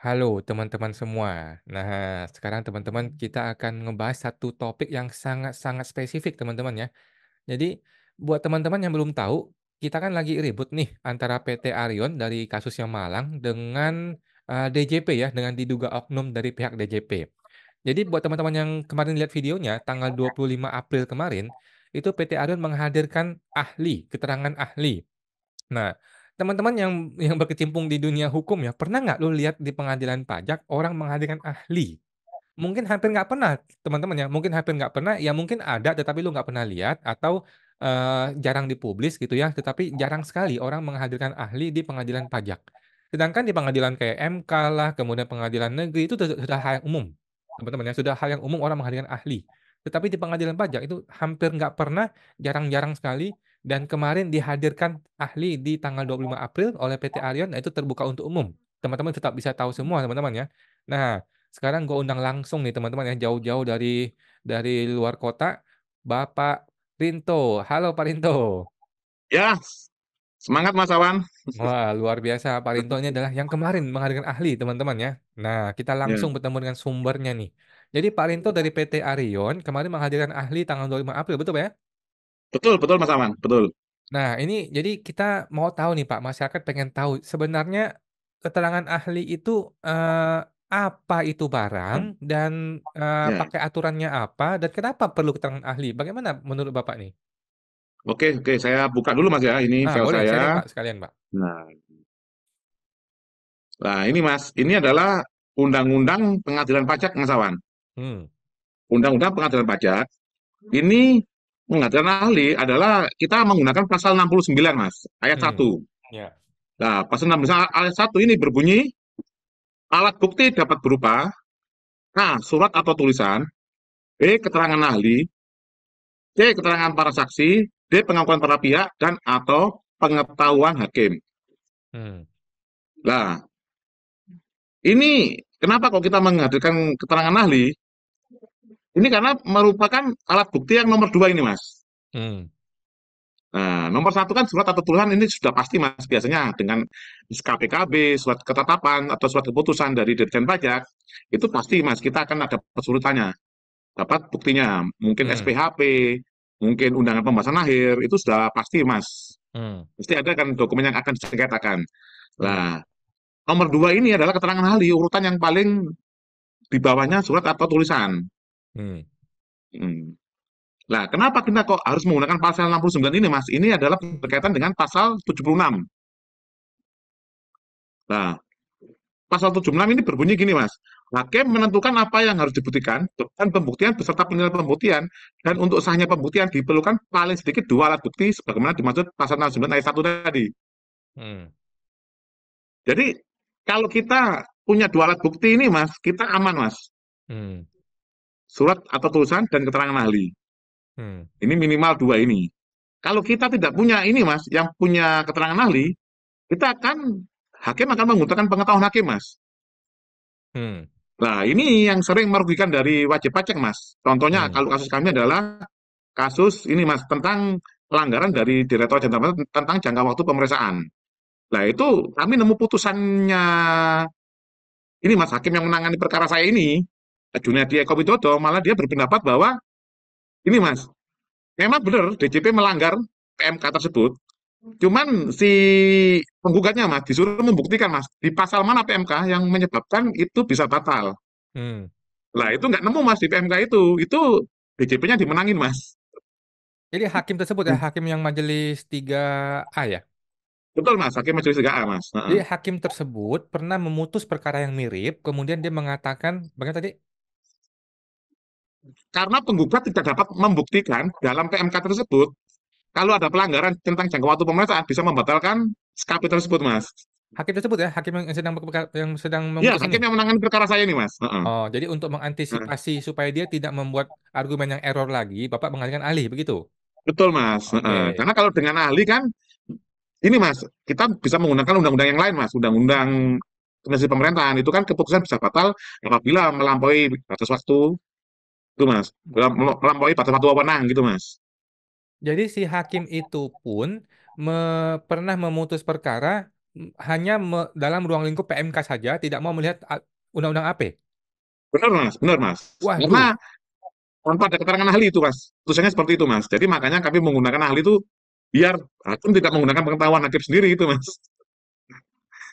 Halo teman-teman semua. Nah, sekarang teman-teman kita akan ngebahas satu topik yang sangat-sangat spesifik teman-teman ya. Jadi buat teman-teman yang belum tahu, kita kan lagi ribut nih antara PT Arion dari kasusnya Malang dengan DJP ya, dengan diduga oknum dari pihak DJP. Jadi buat teman-teman yang kemarin lihat videonya, tanggal 25 April kemarin, itu PT Arion menghadirkan ahli, keterangan ahli. Nah, teman-teman yang berkecimpung di dunia hukum ya, pernah nggak lu lihat di pengadilan pajak orang menghadirkan ahli? Mungkin hampir nggak pernah, teman-teman ya. Mungkin hampir nggak pernah, ya mungkin ada tetapi lu nggak pernah lihat atau jarang dipublis gitu ya. Tetapi jarang sekali orang menghadirkan ahli di pengadilan pajak. Sedangkan di pengadilan kayak MK lah, kemudian pengadilan negeri itu sudah hal yang umum, teman-teman ya. Sudah hal yang umum orang menghadirkan ahli. Tetapi di pengadilan pajak itu hampir nggak pernah, jarang-jarang sekali. Dan kemarin dihadirkan ahli di tanggal 25 April oleh PT Arion, nah itu terbuka untuk umum. Teman-teman tetap bisa tahu semua, teman-teman ya. Nah, sekarang gue undang langsung nih teman-teman ya, jauh-jauh dari luar kota, Bapak Rinto. Halo Pak Rinto. Ya, semangat Mas Awan. Wah, luar biasa. Pak Rinto ini adalah yang kemarin menghadirkan ahli, teman-teman ya. Nah, kita Ya, langsung bertemu dengan sumbernya nih. Jadi Pak Rinto dari PT Arion kemarin menghadirkan ahli tanggal 25 April, betul Pak ya? betul betul Mas Awan, betul. Nah, ini jadi kita mau tahu nih Pak, masyarakat pengen tahu sebenarnya keterangan ahli itu apa itu barang dan Ya, pakai aturannya apa dan kenapa perlu keterangan ahli? Bagaimana menurut Bapak nih? oke oke, saya buka dulu Mas ya, ini Ah, file boleh, sharing saya. Pak, sekalian Pak. Nah, nah ini Mas, ini adalah Undang-Undang Pengadilan Pajak Mas Awan. Hmm, Undang-Undang Pengadilan Pajak ini pengadilan ahli adalah kita menggunakan pasal 69 Mas, ayat hmm, 1. ya, Nah, pasal 69 ayat 1 ini berbunyi alat bukti dapat berupa A. Surat atau tulisan, B. Keterangan ahli, C. Keterangan para saksi, D. Pengakuan para pihak, dan atau pengetahuan hakim. hmm, Nah, ini kenapa kok kita menghadirkan keterangan ahli? Ini karena merupakan alat bukti yang nomor dua ini, Mas. hmm, Nah, nomor satu kan surat atau tulisan ini sudah pasti, Mas. Biasanya dengan SKPKB, surat ketetapan, atau surat keputusan dari Dirjen Pajak, itu pasti, Mas, kita akan ada kesulitannya. Dapat buktinya, mungkin hmm, SPHP, mungkin undangan pembahasan akhir, itu sudah pasti, Mas. hmm, Pasti ada kan dokumen yang akan disengketakan. hmm, Nah, nomor dua ini adalah keterangan ahli, urutan yang paling di bawahnya surat atau tulisan. hmm, Hmm. Nah, kenapa kita kok harus menggunakan pasal 69 ini, Mas? Ini adalah berkaitan dengan pasal 76. Nah, pasal 76 ini berbunyi gini, Mas. Hakim menentukan apa yang harus dibuktikan dan pembuktian beserta penilaian pembuktian, dan untuk sahnya pembuktian diperlukan paling sedikit dua alat bukti sebagaimana dimaksud pasal 69 ayat 1 tadi. hmm, Jadi, kalau kita punya dua alat bukti ini, Mas, kita aman, Mas. hmm, Surat atau tulisan dan keterangan ahli. hmm, Ini minimal dua ini. Kalau kita tidak punya ini, Mas, yang punya keterangan ahli, kita akan hakim akan menggunakan pengetahuan hakim, Mas. hmm, Nah, ini yang sering merugikan dari wajib pajak, Mas. Contohnya, hmm, kalau kasus kami adalah kasus ini, Mas, tentang pelanggaran dari Direktorat Jenderal Pajak tentang jangka waktu pemeriksaan. Nah, itu kami nemu putusannya ini, Mas, hakim yang menangani perkara saya ini, Junedi Eko Widodo, malah dia berpendapat bahwa ini, Mas, memang benar DJP melanggar PMK tersebut. Cuman si penggugatnya, Mas, disuruh membuktikan, Mas, di pasal mana PMK yang menyebabkan itu bisa batal. hmm. Lah itu nggak nemu, Mas, di PMK itu. Itu DJP-nya dimenangin, Mas. Jadi hakim tersebut ya, hakim yang majelis 3A ya. Betul, Mas. Hakim Majelis 3A, Mas. Jadi Heeh. hakim tersebut pernah memutus perkara yang mirip, kemudian dia mengatakan, bagaimana tadi? Karena penggugat tidak dapat membuktikan dalam PMK tersebut, kalau ada pelanggaran tentang jangka waktu pemeriksaan bisa membatalkan SKP tersebut, Mas. Hakim tersebut ya, hakim yang sedang Ya, memutus ini. hakim yang menangani perkara saya ini, Mas. Heeh. Oh, jadi untuk Nah, mengantisipasi supaya dia tidak membuat argumen yang error lagi, Bapak mengalihkan alih, begitu? betul, Mas. Heeh. Oke. Karena kalau dengan ahli kan, ini, Mas, kita bisa menggunakan undang-undang yang lain, Mas. Undang-undang Komisi Pemerintahan itu kan keputusan bisa batal apabila melampaui batas waktu itu, Mas. Melampaui batas waktu wewenang gitu, Mas. Jadi si hakim itu pun pernah memutus perkara hanya dalam ruang lingkup PMK saja, tidak mau melihat undang-undang AP. Benar Mas, benar Mas. Karena Waduh, tanpa ada keterangan ahli itu Mas. Putusannya seperti itu Mas. Jadi makanya kami menggunakan ahli itu biar hakim tidak menggunakan pengetahuan hakim sendiri itu Mas.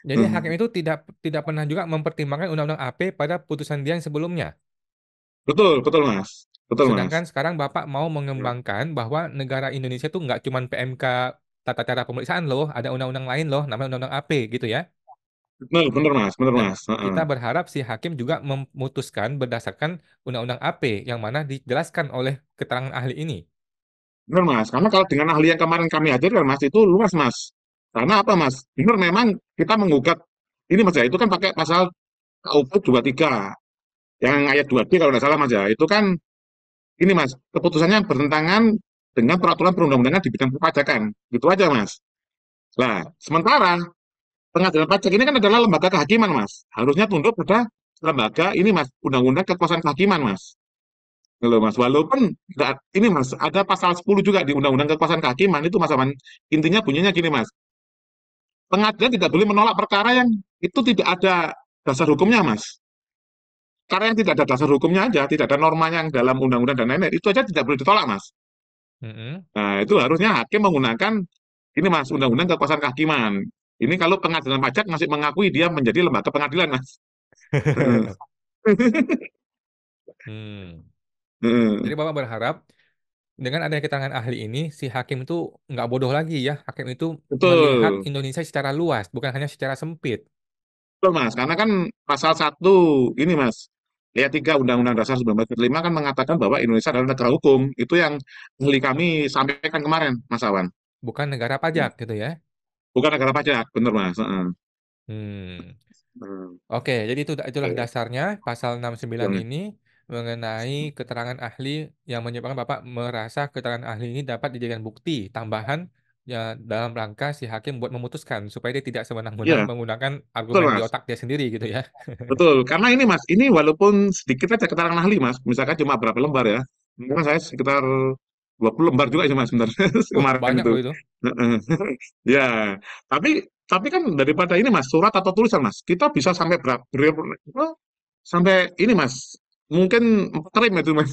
jadi hakim itu tidak tidak pernah juga mempertimbangkan undang-undang AP pada putusan dia yang sebelumnya. Betul, betul Mas. Betul Mas. Sedangkan sekarang Bapak mau mengembangkan bahwa negara Indonesia itu nggak cuma PMK tata cara pemeriksaan loh, ada undang-undang lain loh, namanya undang-undang AP gitu ya. Benar, benar Mas, benar Dan Mas. Heeh. kita berharap si hakim juga memutuskan berdasarkan undang-undang AP yang mana dijelaskan oleh keterangan ahli ini. Benar Mas. Karena kalau dengan ahli yang kemarin kami hadirkan Mas itu luas Mas. Karena apa Mas? Benar memang kita menggugat ini Mas ya, itu kan pakai pasal KUP 23 yang ayat 2B kalau nggak salah Mas ya. Itu kan ini Mas, keputusannya bertentangan dengan peraturan perundang-undangan di bidang perpajakan. Gitu aja Mas. Nah, sementara pengadilan pajak ini kan adalah lembaga kehakiman Mas. Harusnya tunduk pada lembaga ini Mas, undang-undang kekuasaan kehakiman Mas. Gitu, Mas. Walaupun ini Mas, ada pasal 10 juga di undang-undang kekuasaan kehakiman itu Mas Aman. Intinya bunyinya gini Mas. Pengadilan tidak boleh menolak perkara yang itu tidak ada dasar hukumnya Mas. Karena yang tidak ada dasar hukumnya aja, tidak ada normanya yang dalam undang-undang dan lain-lain, itu aja tidak boleh ditolak Mas. Mm-mm. Nah, itu harusnya hakim menggunakan ini Mas, undang-undang kekuasaan kehakiman. Ini kalau pengadilan pajak masih mengakui dia menjadi lembaga pengadilan Mas. Hmm. Jadi Bapak berharap dengan adanya keterangan ahli ini, si hakim itu nggak bodoh lagi ya. Hakim itu melihat Betul, Indonesia secara luas, bukan hanya secara sempit. betul Mas. Karena kan pasal satu ini Mas, ayat 3 Undang-Undang Dasar 1945 kan mengatakan bahwa Indonesia adalah negara hukum. Itu yang ahli kami sampaikan kemarin, Mas Awan. Bukan negara pajak gitu ya. Bukan negara pajak, benar Mas. Heeh. Hmm. Hmm. Oke, jadi itulah Oke. dasarnya pasal 69 Hmm. ini mengenai keterangan ahli yang menyebabkan Bapak merasa keterangan ahli ini dapat dijadikan bukti tambahan ya dalam rangka si hakim buat memutuskan supaya dia tidak sewenang-wenang Iya, menggunakan betul argumen di Mas. otak dia sendiri gitu ya. Betul, karena ini Mas, ini walaupun sedikit aja keterangan ahli Mas, misalkan cuma berapa lembar ya, mungkin saya sekitar 20 lembar juga sih Mas sebenarnya kemarin Banyak itu. loh itu. Ya, tapi kan daripada ini Mas, surat atau tulisan Mas, kita bisa sampai berapa, sampai ini Mas, mungkin trim itu Mas.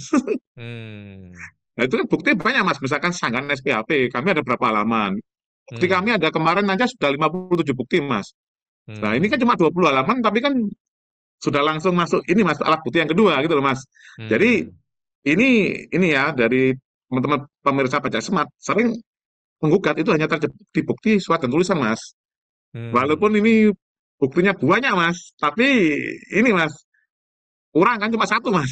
Hmm. Nah itu kan bukti banyak Mas, misalkan sanggahan SPHP, kami ada berapa halaman. Bukti kami Hmm. ada kemarin aja sudah 57 bukti Mas. Nah ini kan Hmm. cuma 20 halaman, tapi kan sudah langsung masuk ini Mas alat bukti yang kedua gitu loh Mas. Jadi Hmm. ini ini ya dari teman-teman pemirsa pajak smart sering menggugat itu hanya terjadi di bukti surat dan tulisan Mas. Walaupun Hmm. ini buktinya banyak Mas, tapi ini Mas kurang kan cuma satu Mas,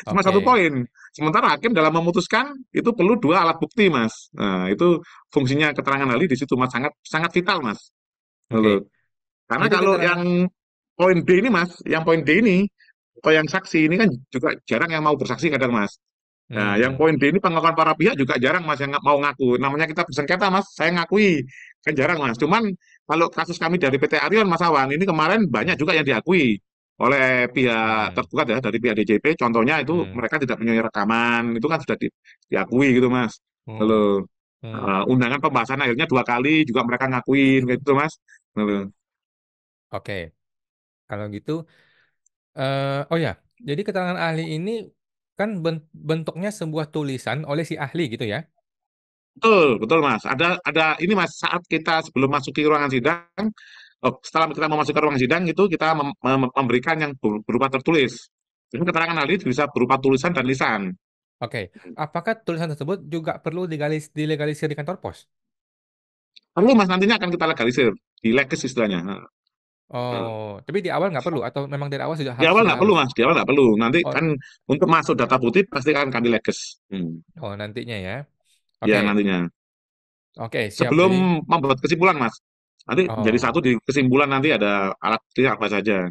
cuma satu Oke. poin. Sementara hakim dalam memutuskan itu perlu dua alat bukti Mas. Nah itu fungsinya keterangan ahli di situ Mas sangat sangat vital Mas. Oke. Lalu, karena Jadi kalau keterangan. yang poin D ini Mas, yang poin D ini atau yang saksi ini kan juga jarang yang mau bersaksi kadang Mas. Nah, yang Hmm. poin D ini pengakuan para pihak juga jarang Mas yang mau ngaku. Namanya kita bersengketa Mas, saya ngakui. Kan jarang Mas. Cuman kalau kasus kami dari PT Arion Mas Awan, ini kemarin banyak juga yang diakui oleh pihak Hmm. tergugat ya, dari pihak DJP. Contohnya itu Hmm. mereka tidak punya rekaman, itu kan sudah diakui gitu Mas. Lalu Hmm. Hmm. undangan pembahasan akhirnya 2 kali juga mereka ngakuin gitu Mas. Lalu, Oke. Kalau gitu. Oh ya, jadi keterangan ahli ini kan bentuknya sebuah tulisan oleh si ahli gitu ya. betul, betul Mas. Ada ini Mas, saat kita sebelum masuk ke ruangan sidang, setelah kita memasuki ruangan sidang itu kita memberikan yang berupa tertulis. Jadi keterangan ahli bisa berupa tulisan dan lisan. Oke, apakah tulisan tersebut juga perlu dilegalisir di kantor pos? Perlu Mas nantinya akan kita legalisir, di legis istilahnya. Nah, nah. Oh, tapi di awal nggak perlu atau memang dari awal sudah Di harus awal sudah nggak perlu harus? Mas, di awal nggak perlu. Nanti Oh, kan untuk masuk data putih pasti akan kami legis. oh nantinya ya. Ya Oke, nantinya. oke siap. Sebelum Jadi, membuat kesimpulan Mas, nanti jadi satu oh, di kesimpulan nanti ada alat bukti apa saja.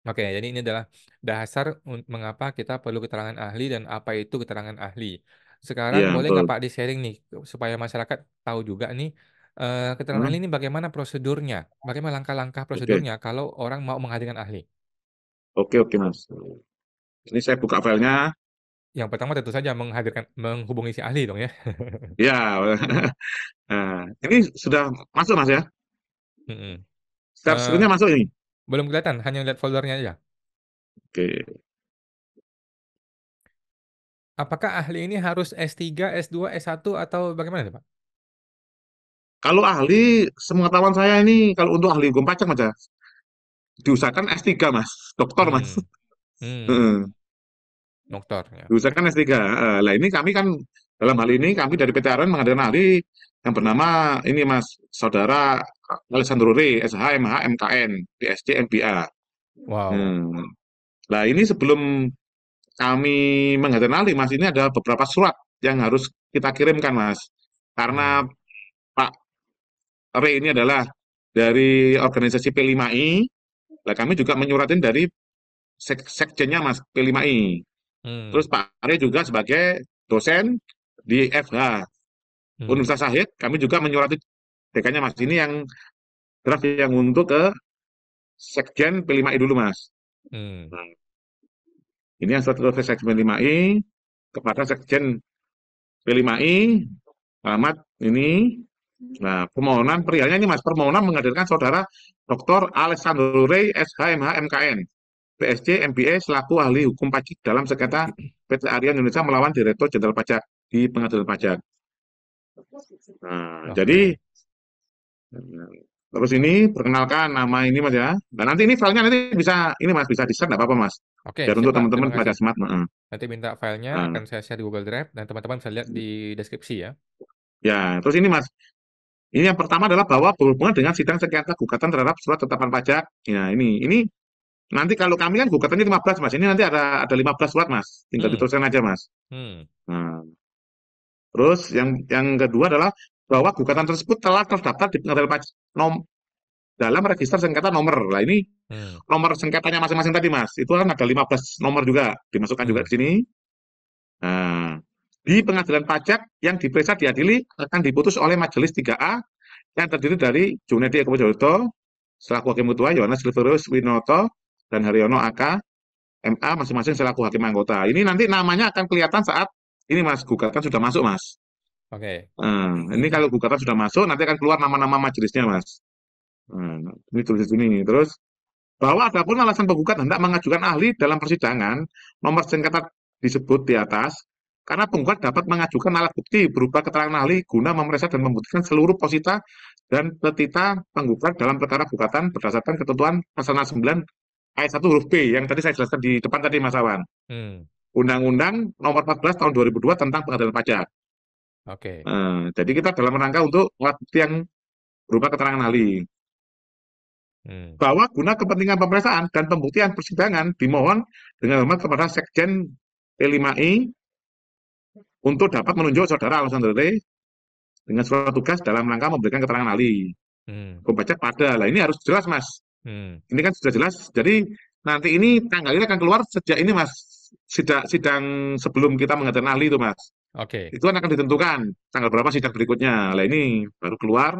oke. Jadi ini adalah dasar mengapa kita perlu keterangan ahli dan apa itu keterangan ahli. Sekarang Iya boleh nggak betul. Pak di-sharing nih supaya masyarakat tahu juga nih keterangan ahli Hmm, ini bagaimana prosedurnya, bagaimana langkah-langkah Oke, prosedurnya kalau orang mau menghadirkan ahli. oke Mas. Ini saya buka filenya. Yang pertama tentu saja menghubungi si ahli dong ya. Ya, nah, ini sudah masuk Mas ya? Mhm. Share Eee, screen-nya masuk ini. belum kelihatan, hanya lihat foldernya aja. Oke. Apakah ahli ini harus S3, S2, S1 atau bagaimana nih, Pak? Kalau ahli, sepengetahuan saya ini kalau untuk ahli hukum pajak aja diusahakan S3 Mas, doktor Mas. Hmm, hmm, Heeh. doktor ya. Diusahakan S3. Lah ini kami kan dalam hal ini kami dari PT ARN mengadakan ahli yang bernama ini Mas, Saudara Alessandro Re, SH, MH, MKN, PSC, MBA. Wow. Hmm. Nah ini sebelum kami mengadakan ahli Mas, ini ada beberapa surat yang harus kita kirimkan Mas. Karena Hmm, Pak Re ini adalah dari organisasi P5I, nah kami juga menyuratin dari sekjennya Mas P5I. Terus hmm, Pak Re juga sebagai dosen di FH hmm, Universitas Syahid, kami juga menyurati dekannya Mas. Ini yang draft yang untuk ke sekjen P5I dulu Mas. hmm, Nah, ini yang surat ke sekjen P5I kepada sekjen P5I, alamat ini. Nah, permohonan perialnya ini Mas, permohonan menghadirkan saudara Dr. Alessandro Rey, SH, MH, MKN, PSC, MBA selaku ahli hukum pajak dalam sengketa PT Arya Indonesia melawan Direktur Jenderal Pajak di Pengadilan Pajak. Nah, jadi oke. terus ini perkenalkan nama ini Mas ya. Nah, nanti ini filenya nanti bisa ini Mas bisa di-share enggak apa-apa Mas. Oke, Biar siap untuk Pak, teman-teman terima pada kasih. smart. Heeh. Nanti minta filenya Nah, akan saya share di Google Drive dan teman-teman bisa lihat di deskripsi ya. ya, terus ini Mas. Ini yang pertama adalah bahwa berhubungan dengan sidang sengketa gugatan terhadap surat tetapan pajak. Ya, ini nanti kalau kami kan gugatannya 15 Mas. Ini nanti ada 15 surat Mas. Tinggal Hmm, diteruskan aja Mas. hmm, Nah, terus yang kedua adalah bahwa gugatan tersebut telah terdaftar di pengadilan pajak dalam register sengketa nomor. Nah, ini hmm, nomor sengketanya masing-masing tadi Mas. Itu kan ada 15 nomor juga, dimasukkan juga hmm, di sini. Nah, di pengadilan pajak yang diperiksa diadili akan diputus oleh Majelis 3A yang terdiri dari Junedi Eko Wijoto, selaku Hakim Ketua, Yohanes Silverus Winoto, dan Haryono AK, MA masing-masing selaku Hakim Anggota. Ini nanti namanya akan kelihatan saat ini Mas, gugatan sudah masuk Mas. oke. Ini kalau gugatan sudah masuk, nanti akan keluar nama-nama majelisnya Mas. Ini tulis di sini. Terus, bahwa adapun alasan penggugat hendak mengajukan ahli dalam persidangan, nomor sengketa disebut di atas, karena penggugat dapat mengajukan alat bukti berupa keterangan ahli guna memeriksa dan membuktikan seluruh posita dan petita penggugat dalam perkara gugatan berdasarkan ketentuan pasal 69 ayat 1 huruf B yang tadi saya jelaskan di depan tadi Mas Awan. Hmm, Undang-Undang nomor 14 tahun 2002 tentang pengadilan pajak. oke. Jadi kita dalam rangka untuk alat bukti yang berupa keterangan ahli. Hmm, Bahwa guna kepentingan pemeriksaan dan pembuktian persidangan dimohon dengan hormat kepada Sekjen P5I untuk dapat menunjuk saudara Alexander Ray dengan surat tugas dalam rangka memberikan keterangan ahli. hmm, Hukum pajak pada. Lah ini harus jelas Mas. hmm, Ini kan sudah jelas. Jadi nanti ini tanggal ini akan keluar sejak ini Mas. Sidang sebelum kita mengadakan ahli itu Mas. oke. Itu kan akan ditentukan tanggal berapa sidang berikutnya. Lah ini baru keluar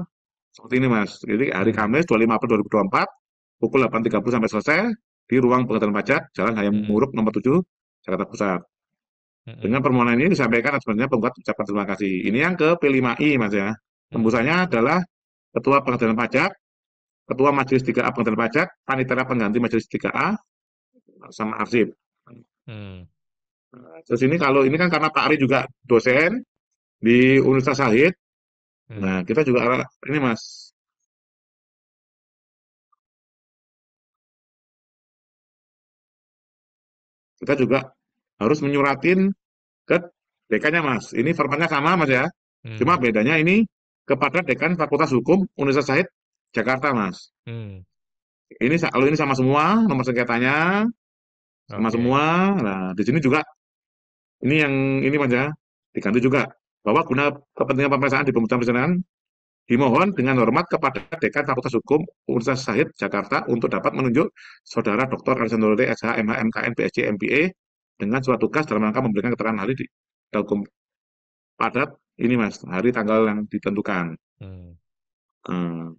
seperti ini Mas. Jadi hari Hmm, Kamis 25 April 2024 pukul 8.30 sampai selesai di ruang pengadilan pajak Jalan Hayam hmm, Muruk nomor 7 Jakarta Pusat. Dengan hmm, permohonan ini disampaikan sebenarnya penggugat ucapan terima kasih. Ini yang ke P5I Mas ya. hmm, Tembusannya adalah Ketua Pengadilan Pajak, Ketua Majelis 3A Pengadilan Pajak, Panitera Pengganti Majelis 3A, sama arsip. hmm, Terus ini kalau ini kan karena Pak Ari juga dosen di Universitas Syahid. hmm, Nah, kita juga ini Mas, kita juga harus menyuratin ke dekannya Mas. Ini formatnya sama Mas ya. Cuma hmm, bedanya ini kepada Dekan Fakultas Hukum Universitas Syahid Jakarta Mas. hmm, Ini kalau ini sama semua nomor sengketanya sama oke. semua. Nah, di sini juga ini yang ini Mas ya. Diganti juga bahwa guna kepentingan pemeriksaan di pembukaan persidangan dimohon dengan hormat kepada Dekan Fakultas Hukum Universitas Syahid Jakarta untuk dapat menunjuk Saudara Dr. Alessandro D. SH, MH, MKN, PSC, MPA dengan surat tugas dalam rangka memberikan keterangan ahli di hukum padat ini Mas, hari tanggal yang ditentukan. Hmm, Hmm.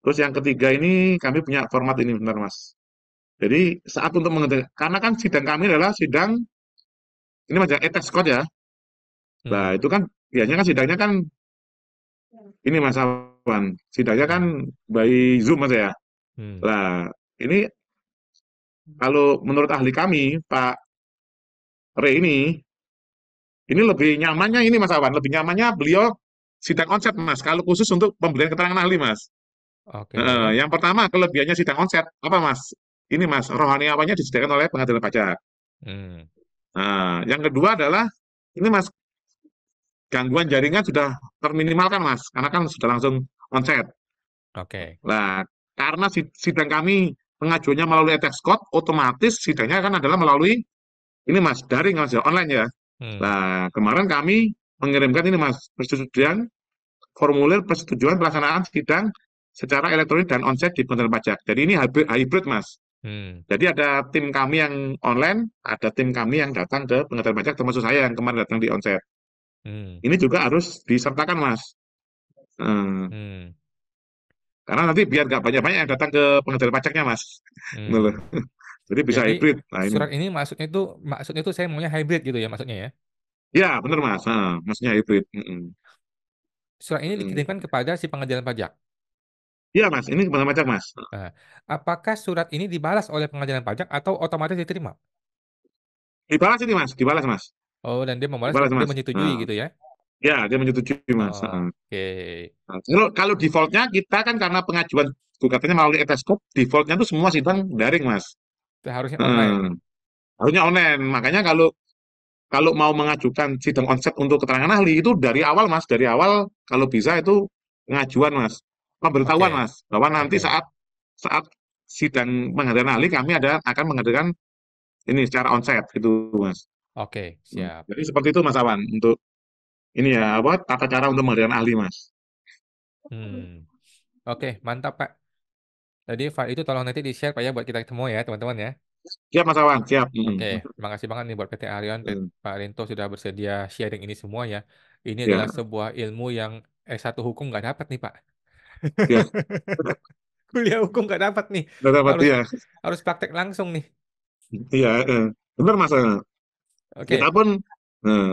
Terus yang ketiga ini kami punya format ini benar Mas. Jadi saat untuk mengetahui, karena kan sidang kami adalah sidang ini Mas ya, etes code ya. Nah hmm, itu kan biasanya kan sidangnya kan ini Mas Wan. Sidangnya kan Hmm. by Zoom Mas ya. Hmm. Lah, ini kalau menurut ahli kami, Pak Re ini lebih nyamannya ini Mas Awan, lebih nyamannya beliau sidang onset Mas, kalau khusus untuk pemberian keterangan ahli Mas. Oke. Yang pertama kelebihannya sidang onset, apa Mas? Ini Mas, rohaniawannya disediakan oleh pengadilan pajak. Hmm. Nah, yang kedua adalah, ini Mas, gangguan jaringan sudah terminimalkan Mas, karena kan sudah langsung onset. Oke. Nah, karena sidang kami pengajuannya melalui e-tax code, otomatis sidangnya kan adalah melalui ini Mas, daring Mas ya, online ya. Hmm. Nah, kemarin kami mengirimkan ini Mas, persetujuan formulir persetujuan pelaksanaan sidang secara elektronik dan onsite di Pengadilan Pajak. Jadi ini hybrid, hybrid Mas. Hmm. Jadi ada tim kami yang online, ada tim kami yang datang ke Pengadilan Pajak, termasuk saya yang kemarin datang di onsite. Hmm. Ini juga harus disertakan Mas. Hmm, Hmm. karena nanti biar nggak banyak-banyak yang datang ke Pengadilan Pajaknya Mas. Gitu loh. Hmm. Jadi bisa Jadi hybrid. Nah ini. surat ini maksudnya itu saya maunya hybrid gitu ya maksudnya ya. Ya benar Mas. Maksudnya hybrid. Surat ini dikirimkan kepada si pengadilan pajak. Iya Mas, ini Pengadilan Pajak Mas. Nah, apakah surat ini dibalas oleh pengadilan pajak atau otomatis diterima? Dibalas ini Mas, dibalas Mas. Oh, dan dia membalas, Dibalas dia Mas. menyetujui Nah, gitu ya. ya dia menyetujui Mas. Oke. Nah, kalau defaultnya kita kan karena pengajuan gugatannya melalui e-Teskop, defaultnya itu semua sidang daring, Mas. Itu harusnya online. Heeh. Harusnya online. Makanya kalau kalau mau mengajukan sidang onsite untuk keterangan ahli itu dari awal, Mas. Dari awal kalau bisa itu pengajuan, Mas. Pemberitahuan, Oke. Mas. Bahwa nanti Oke. saat saat sidang pengadilan ahli kami akan mengadakan ini secara onsite itu, Mas. Oke, siap. Jadi seperti itu, Mas Awan. Untuk ini ya apa tata cara untuk pengadilan ahli, Mas. Hmm. Oke, mantap, Pak. Jadi file itu tolong nanti di-share Pak ya buat kita semua ya, teman-teman ya. Siap, Mas Awan. Siap. Oke, makasih banget nih buat PT Arion, Pak Rinto sudah bersedia sharing ini semua ya. Ini adalah Ya, sebuah ilmu yang S1 hukum nggak dapat nih, Pak. ya. Kuliah hukum nggak dapat nih. Udah dapat Harus ya. harus praktek langsung nih. Iya, benar Mas. Kita Oke. pun eh,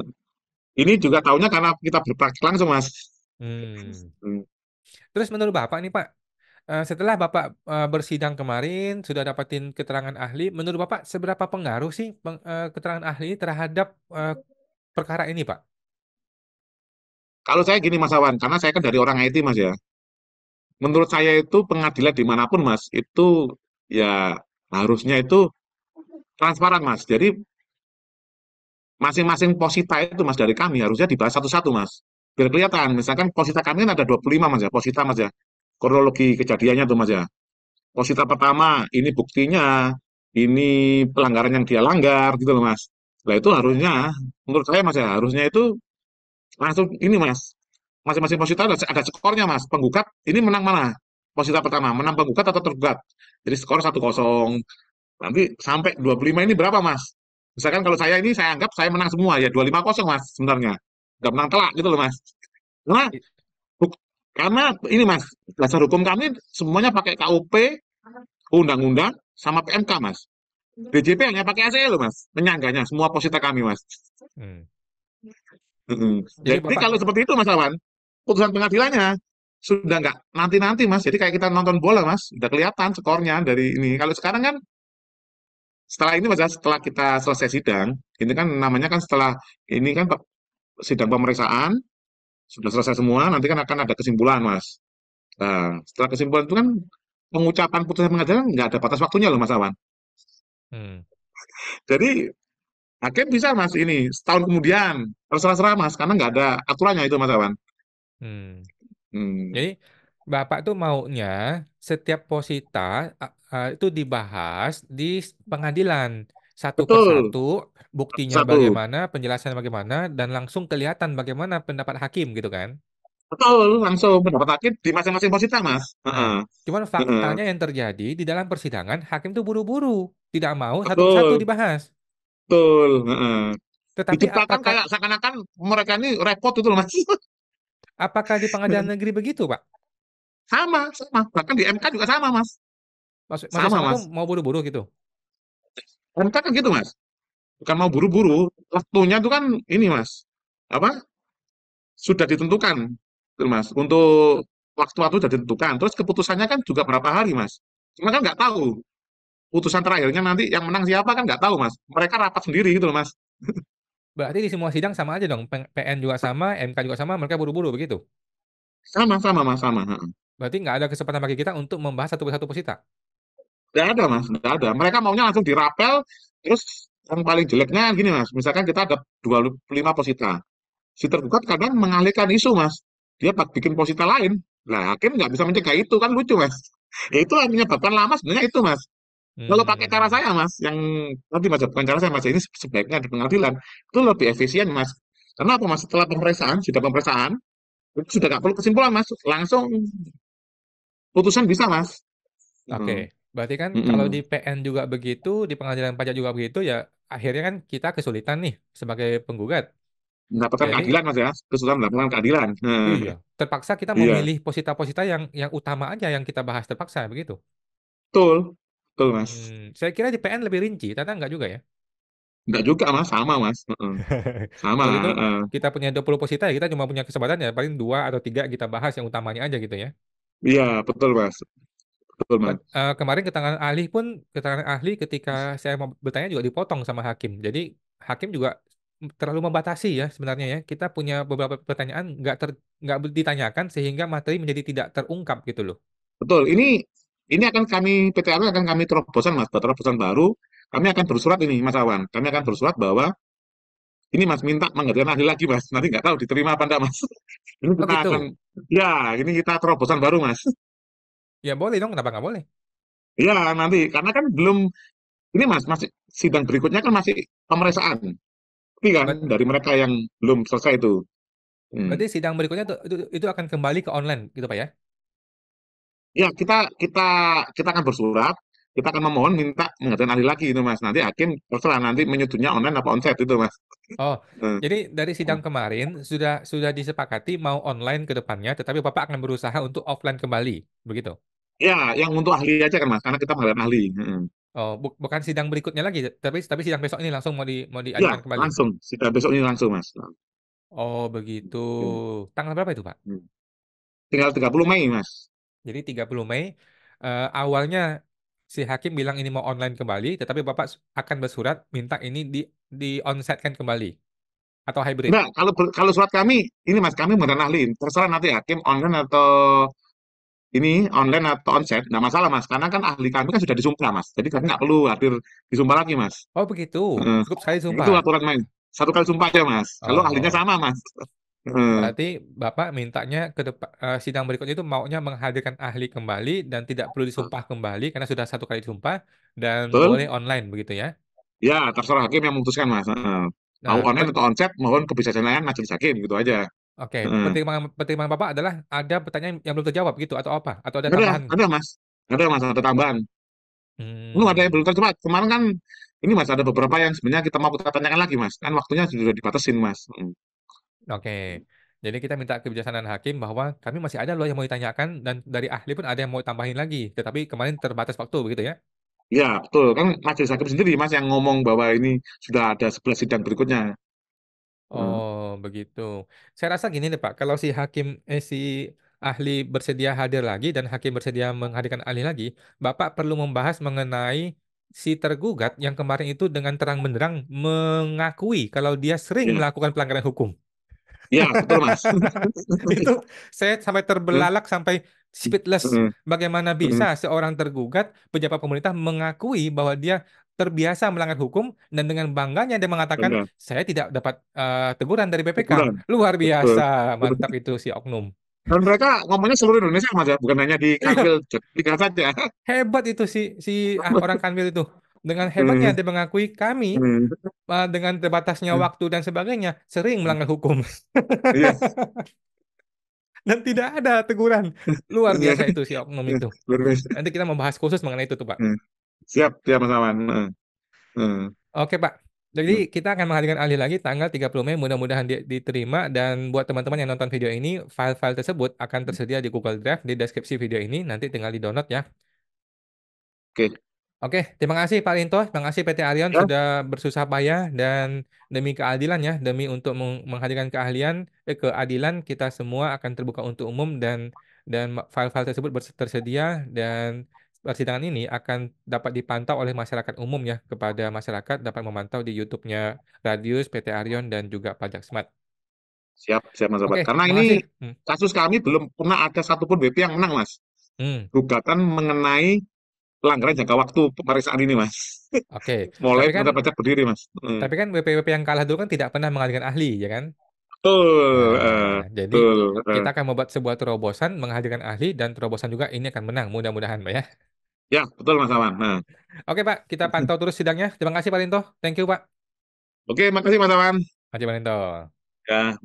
ini juga tahunya karena kita berpraktik langsung, Mas. Hmm. Hmm. Terus menurut Bapak nih, Pak, setelah Bapak bersidang kemarin sudah dapatin keterangan ahli, menurut Bapak seberapa pengaruh sih keterangan ahli terhadap perkara ini, Pak? Kalau saya gini Mas Awan, karena saya kan dari orang IT Mas ya. Menurut saya itu pengadilan dimanapun Mas, itu ya harusnya itu transparan Mas. Jadi masing-masing posita itu Mas dari kami harusnya dibahas satu-satu Mas. Biar kelihatan, misalkan posita kami kan ada 25 Mas ya, posita Mas ya. Kronologi kejadiannya tuh Mas ya. Posita pertama, ini buktinya, ini pelanggaran yang dia langgar gitu loh Mas. Nah itu harusnya, menurut saya Mas ya, harusnya itu langsung ini Mas, masing-masing posita ada skornya Mas. Penggugat ini menang mana? Posita pertama, menang penggugat atau tergugat? Jadi skor 1-0. Nanti sampai 25 ini berapa Mas? Misalkan kalau saya ini saya anggap saya menang semua ya 25-0 Mas sebenarnya. Nggak menang telak gitu loh Mas. Karena I- karena ini Mas, dasar hukum kami semuanya pakai KUP, undang-undang sama PMK Mas. DJP hanya pakai ACE loh Mas, penyangganya semua posita kami Mas. Hmm. Jadi Jadi Bapak, kalau seperti itu Mas Awan, putusan pengadilannya sudah nggak nanti-nanti Mas. Jadi kayak kita nonton bola Mas, udah kelihatan skornya dari ini. Kalau sekarang kan setelah ini Mas, ya, setelah kita selesai sidang, ini kan namanya kan setelah ini kan sidang pemeriksaan sudah selesai semua, nanti kan akan ada kesimpulan Mas. Nah, setelah kesimpulan itu kan pengucapan putusan pengadilan nggak ada batas waktunya loh Mas Awan. hmm. Jadi hakim bisa Mas ini setahun kemudian terserah-serah Mas karena nggak ada aturannya itu Mas Awan. Hmm. Hmm, Jadi Bapak tuh maunya setiap posita itu dibahas di pengadilan satu betul, persatu, buktinya satu. bagaimana, penjelasannya bagaimana, dan langsung kelihatan bagaimana pendapat hakim gitu kan? Betul, langsung pendapat hakim di masing-masing posisi, Mas. Nah, Heeh, cuman heeh. faktanya yang terjadi di dalam persidangan, hakim tuh buru-buru, tidak mau satu persatu Betul, dibahas. betul, heeh. Tetapi Diciptakan apakah kayak seakan-akan mereka ini repot itu loh, Mas. apakah di pengadilan negeri begitu, Pak? Sama, sama. Bahkan di MK juga sama, Mas. Maksud Sama, sama tuh Mas. mau buru-buru gitu. MK kan gitu, Mas. Bukan mau buru-buru, waktunya itu kan ini, Mas. Apa? Sudah ditentukan, gitu, Mas. Untuk waktu-waktu sudah ditentukan. Terus keputusannya kan juga berapa hari, Mas. Cuma kan nggak tahu. Putusan terakhirnya nanti yang menang siapa kan nggak tahu, Mas. Mereka rapat sendiri gitu loh, Mas. Berarti di semua sidang sama aja dong. PN juga sama, MK juga sama, mereka buru-buru begitu. Sama, sama, Mas, sama. Heeh. Berarti nggak ada kesempatan bagi kita untuk membahas satu persatu posita. Nggak ada, Mas. Nggak ada. Mereka maunya langsung dirapel, terus yang paling jeleknya gini, Mas. Misalkan kita ada 25 posita. Si tergugat kadang mengalihkan isu, Mas. Dia bikin posita lain. Nah, hakim nggak bisa mencegah itu, kan lucu, Mas. Ya, itu yang menyebabkan lama sebenarnya itu, Mas. Kalau pakai cara Hmm, saya, Mas, yang nanti Mas, bukan cara saya, Mas, ini sebaiknya di pengadilan, itu lebih efisien, Mas. Karena apa, Mas? Setelah pemeriksaan, sudah pemeriksaan, itu sudah nggak perlu kesimpulan, Mas. Langsung putusan bisa, Mas. oke. Hmm. Berarti kan kalau di Mm-mm. PN juga begitu, di pengadilan pajak juga begitu, ya akhirnya kan kita kesulitan nih sebagai penggugat. Mendapatkan Jadi, keadilan, Mas, ya. Kesulitan mendapatkan keadilan. iya, terpaksa kita Iya, memilih posita-posita yang utama aja yang kita bahas terpaksa begitu. betul. Betul, Mas. Saya kira di PN lebih rinci, ternyata enggak juga ya. Enggak juga, Mas. Sama, Mas. Heeh. Sama. Kalau itu Heeh. kita punya 20 posita ya kita cuma punya kesempatan ya paling dua atau tiga kita bahas yang utamanya aja gitu ya. Iya, betul, Mas. Betul, Mas. Kemarin keterangan ahli ketika saya mau bertanya juga dipotong sama hakim. Jadi hakim juga terlalu membatasi ya sebenarnya ya. Kita punya beberapa pertanyaan nggak ditanyakan sehingga materi menjadi tidak terungkap gitu loh. Betul. Ini akan kami PTRW akan kami terobosan, Mas. Buat terobosan baru, kami akan bersurat ini, Mas Awan. Kami akan bersurat bahwa ini, Mas, minta menghadirkan ahli lagi, Mas. Nanti nggak tahu diterima apa enggak, Mas. Ini Oh kita akan, gitu. ya, ini kita terobosan baru, Mas. Ya boleh dong, kenapa nggak boleh? Ya, nanti karena kan belum ini, Mas, masih sidang berikutnya kan masih pemeriksaan. Tapi kan Ber- dari mereka yang belum selesai itu. Hmm. Berarti sidang berikutnya itu akan kembali ke online gitu Pak ya? Ya, kita akan bersurat, kita akan memohon minta menghadirkan ahli lagi itu, Mas. Nanti hakim terserah nanti menyetujui online apa onsite itu, Mas. Oh, Hmm. jadi dari sidang kemarin sudah disepakati mau online ke depannya, tetapi Bapak akan berusaha untuk offline kembali, begitu? Ya, yang untuk ahli aja kan, Mas, karena kita menghadirkan ahli. Hmm. Oh, bukan sidang berikutnya lagi, tapi sidang besok ini langsung mau Ya, diajukan kembali. langsung. Kita besok ini langsung, Mas. Oh, begitu. Hmm. Tanggal berapa itu, Pak? Hmm. Tinggal 30 Mei, Mas. Jadi 30 Mei awalnya si hakim bilang ini mau online kembali, tetapi Bapak akan bersurat minta ini di onsite-kan kembali atau hybrid. Enggak, kalau surat kami, ini, Mas, kami menghadirkan ahli. Terserah nanti hakim online atau ini online atau onsite, nggak masalah, Mas. Karena kan ahli kami kan sudah disumpah, Mas. Jadi kami nggak perlu hadir disumpah lagi, Mas. Oh, begitu. Heeh. Cukup sekali Itu sumpah. aturan main. Satu kali sumpah aja, Mas. Kalau ahlinya Oh. sama, Mas. Heeh. Berarti Bapak mintanya ke depan sidang berikutnya itu maunya menghadirkan ahli kembali dan tidak perlu disumpah kembali karena sudah satu kali disumpah dan boleh Betul? online begitu ya. Ya, terserah hakim yang memutuskan, Mas. Heeh. Mau Nah, online atau onsite, mohon kebijaksanaan majelis hakim, gitu aja. oke, Heeh. pertimbangan pertimbangan Bapak adalah ada pertanyaan yang belum terjawab gitu atau apa? Atau ada Ada, tambahan? ada, Mas. Ada, Mas, ada tambahan. Ada yang Hmm, belum terjawab. Kemarin kan, ini, Mas, ada beberapa yang sebenarnya kita mau kita tanyakan lagi, Mas. Kan waktunya sudah dibatasin, Mas. oke. Jadi kita minta kebijaksanaan hakim bahwa kami masih ada loh yang mau ditanyakan dan dari ahli pun ada yang mau tambahin lagi. Tetapi kemarin terbatas waktu begitu ya. Ya, betul. Kan majelis hakim sendiri, Mas, yang ngomong bahwa ini sudah ada 11 sidang berikutnya. Hmm. Oh, begitu. Saya rasa gini deh Pak, kalau si ahli bersedia hadir lagi dan hakim bersedia menghadirkan ahli lagi, Bapak perlu membahas mengenai si tergugat yang kemarin itu dengan terang benderang mengakui kalau dia sering Ya, melakukan pelanggaran hukum. ya, betul, Mas. Itu saya sampai terbelalak sampai speechless. Heeh, Bagaimana heeh. bisa seorang tergugat pejabat pemerintah mengakui bahwa dia terbiasa melanggar hukum dan dengan bangganya dia mengatakan Benar. saya tidak dapat teguran dari BPK. Teguran. Luar Betul. biasa, mantap itu si oknum. Dan mereka ngomongnya seluruh Indonesia, Mas, ya, bukan hanya di Iya, Kanwil Tiga saja. hebat itu si orang Kanwil itu. Dengan hebatnya Heeh, dia mengakui kami heeh, dengan terbatasnya heeh. waktu dan sebagainya sering melanggar hukum Iya, dan tidak ada teguran. Luar iya, biasa itu si oknum iya. itu. Luar biasa. Nanti kita membahas khusus mengenai itu tuh, Pak. Heeh. Siap, siap, Mas Awan. Heeh, heeh, Oke, Pak. Jadi heeh. kita akan menghadirkan ahli lagi tanggal 30 Mei. Mudah-mudahan diterima. Dan buat teman-teman yang nonton video ini, file-file tersebut akan tersedia di Google Drive di deskripsi video ini. Nanti tinggal di-download ya. Oke. Oke, terima kasih Pak Rinto. Terima kasih PT Arion Ya, sudah bersusah payah dan demi keadilan ya, demi untuk menghadirkan keahlian, keadilan kita semua akan terbuka untuk umum dan dan file-file tersebut tersedia dan persidangan ini akan dapat dipantau oleh masyarakat umum ya, kepada masyarakat dapat memantau di YouTube-nya Radius, PT Arion dan juga Pajak Smart. Siap, siap Mas Sobat. Oke, Karena ini makasih. kasus kami belum pernah ada satupun WP yang menang, Mas. Hmm, Gugatan mengenai pelanggaran jangka waktu pemeriksaan ini, Mas. oke. Mulai Tapi kan penetapan pajak berdiri, Mas. tapi kan WP-WP yang kalah dulu kan tidak pernah menghadirkan ahli, ya kan? Betul, Jadi betul. kita akan membuat sebuah terobosan menghadirkan ahli dan terobosan juga ini akan menang mudah-mudahan, Pak ya. Ya, betul Mas Awan. Nah, Oke, Pak, kita pantau terus sidangnya. Terima kasih, Pak Linto. Thank you, Pak. oke, makasih Mas Awan. Makasih, Pak Linto. Ya.